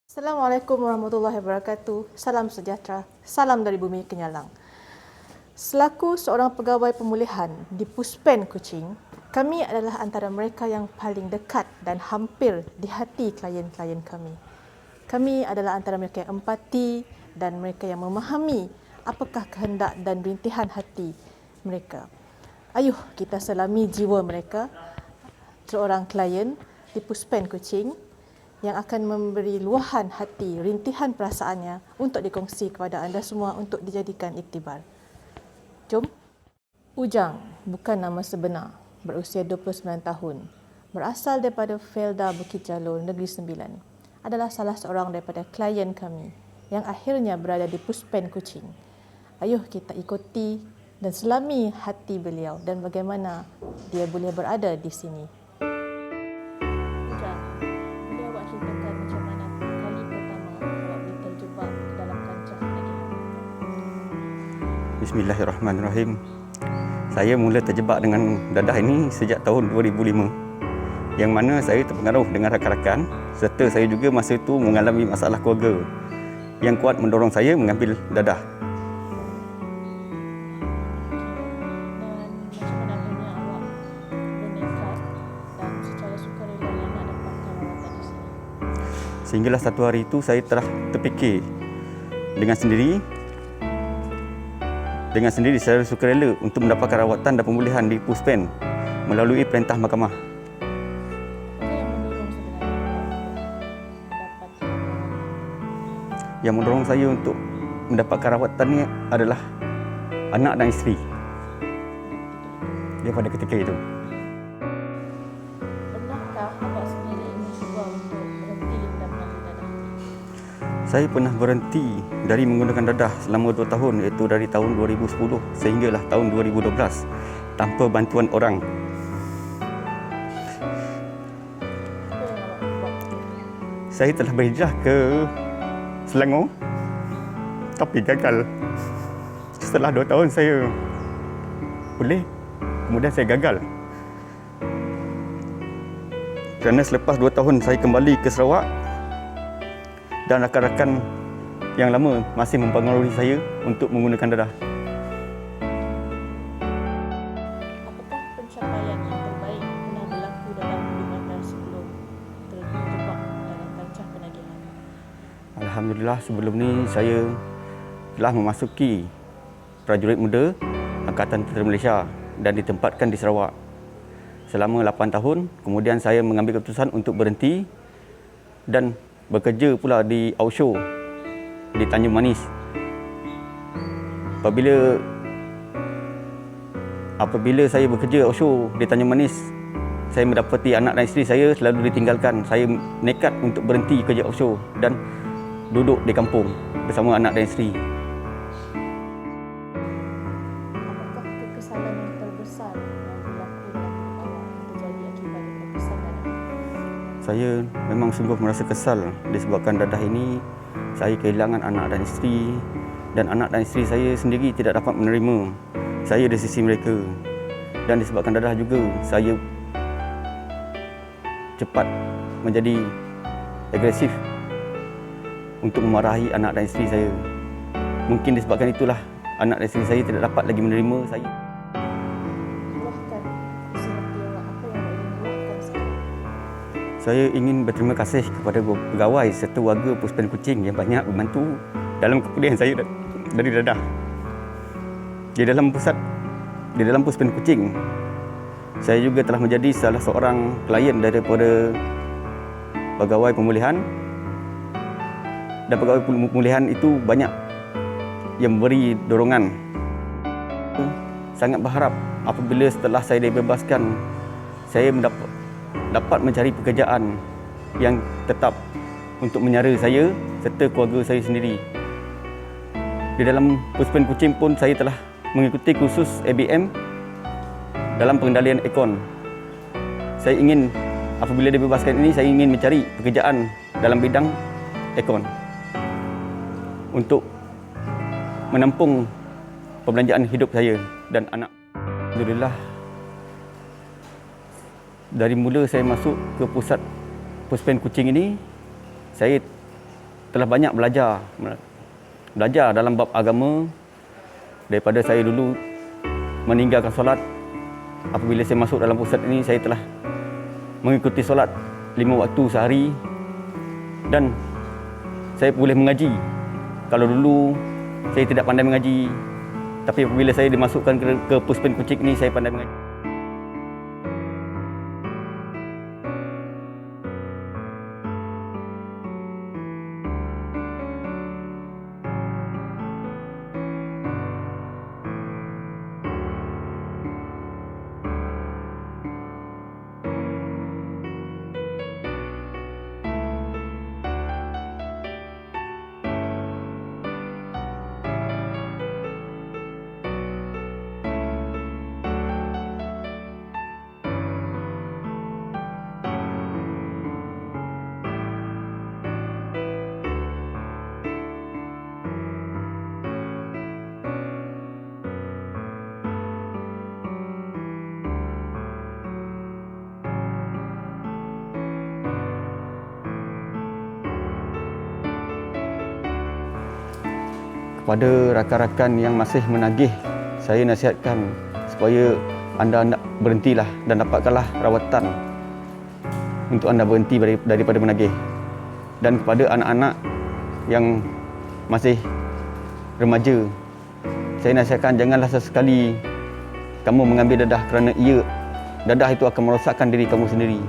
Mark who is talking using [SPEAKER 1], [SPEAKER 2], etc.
[SPEAKER 1] Assalamualaikum warahmatullahi wabarakatuh. Salam sejahtera. Salam dari bumi Kenyalang. Selaku seorang pegawai pemulihan di Puspen Kuching, kami adalah antara mereka yang paling dekat dan hampir di hati klien-klien kami. Kami adalah antara mereka yang empati dan mereka yang memahami apakah kehendak dan rintihan hati mereka. Ayuh kita selami jiwa mereka, seorang klien di Puspen Kuching yang akan memberi luahan hati, rintihan perasaannya untuk dikongsi kepada anda semua untuk dijadikan iktibar. Jom. Ujang bukan nama sebenar, berusia 29 tahun, berasal daripada Felda Bukit Jalur, Negeri Sembilan. Adalah salah seorang daripada klien kami yang akhirnya berada di Puspen Kuching. Ayuh kita ikuti dan selami hati beliau dan bagaimana dia boleh berada di sini.
[SPEAKER 2] Bismillahirrahmanirrahim. Saya mula terjebak dengan dadah ini sejak tahun 2005, yang mana saya terpengaruh dengan rakan-rakan serta saya juga masa itu mengalami masalah keluarga yang kuat mendorong saya mengambil dadah.
[SPEAKER 1] Dan macam mana akhirnya awak bernekat dan secara sukarela nak dapatkan rawatan di sini?
[SPEAKER 2] Sehinggalah satu hari itu saya telah terfikir dengan sendiri secara sukarela untuk mendapatkan rawatan dan pemulihan di Puspen melalui perintah mahkamah.
[SPEAKER 1] Apa yang mendorong sebenarnya
[SPEAKER 2] Yang mendorong saya untuk mendapatkan rawatan ni adalah anak dan isteri daripada ketika itu.
[SPEAKER 1] Pernahkah awak sendiri ingin cuba untuk berhenti dan mengambil dadah?
[SPEAKER 2] Saya pernah berhenti dari menggunakan dadah selama 2 tahun, iaitu dari tahun 2010 sehinggalah tahun 2012 tanpa bantuan orang.
[SPEAKER 1] Apa yang awak buat?
[SPEAKER 2] Saya telah berhijrah ke Selangor tapi gagal. Setelah 2 tahun saya boleh, kemudian saya gagal. Kerana selepas 2 tahun saya kembali ke Sarawak dan rakan-rakan yang lama masih mempengaruhi saya untuk menggunakan dadah.
[SPEAKER 1] Apakah pencapaian yang terbaik pernah berlaku dalam hidup anda sebelum terjebak dalam kancah penagihan?
[SPEAKER 2] Alhamdulillah, sebelum ni saya telah memasuki prajurit muda Angkatan Tentera Malaysia dan ditempatkan di Sarawak selama 8 tahun. Kemudian saya mengambil keputusan untuk berhenti dan bekerja pula di Aushow di Tanjung Manis. Apabila saya bekerja Aushow di Tanjung Manis, saya mendapati anak dan isteri saya selalu ditinggalkan. Saya nekat untuk berhenti kerja Aushow dan duduk di kampung bersama anak dan isteri.
[SPEAKER 1] Apakah kekesalan yang terbesar yang berlaku dalam hidup awak terjadi akibat daripada kesan dadah?
[SPEAKER 2] Saya memang sungguh merasa kesal disebabkan dadah ini saya kehilangan anak dan isteri, dan anak dan isteri saya sendiri tidak dapat menerima saya di sisi mereka. Dan disebabkan dadah juga saya cepat menjadi agresif untuk memarahi anak dan isteri saya. Mungkin disebabkan itulah anak dan isteri saya tidak dapat lagi menerima saya.
[SPEAKER 1] Luahkan isi hati awak, apa yang awak ingin luahkan sekarang?
[SPEAKER 2] Saya ingin berterima kasih kepada pegawai serta warga Puspen Kuching yang banyak membantu dalam kepulihan saya dari dadah. Di dalam Puspen Kuching, saya juga telah menjadi salah seorang klien daripada pegawai pemulihan, dan pegawai pemulihan itu banyak yang memberi dorongan. Sangat berharap apabila setelah saya dibebaskan, saya dapat mencari pekerjaan yang tetap untuk menyara saya serta keluarga saya sendiri. Di dalam Puspen Kuching pun saya telah mengikuti kursus ABM dalam pengendalian ekon. Saya ingin apabila dibebaskan ini, saya ingin mencari pekerjaan dalam bidang ekon untuk menampung perbelanjaan hidup saya dan anak. Alhamdulillah, dari mula saya masuk ke pusat Puspen Kuching ini, saya telah banyak belajar dalam bab agama. Daripada saya dulu meninggalkan solat, apabila saya masuk dalam pusat ini, saya telah mengikuti solat 5 waktu sehari dan saya boleh mengaji. Kalau dulu saya tidak pandai mengaji, tapi apabila saya dimasukkan ke Puspen Kuching ini, saya pandai mengaji. Kepada rakan-rakan yang masih menagih, saya nasihatkan supaya anda berhentilah dan dapatkanlah rawatan untuk anda berhenti daripada menagih. Dan kepada anak-anak yang masih remaja, saya nasihatkan janganlah sesekali kamu mengambil dadah kerana dadah itu akan merosakkan diri kamu sendiri.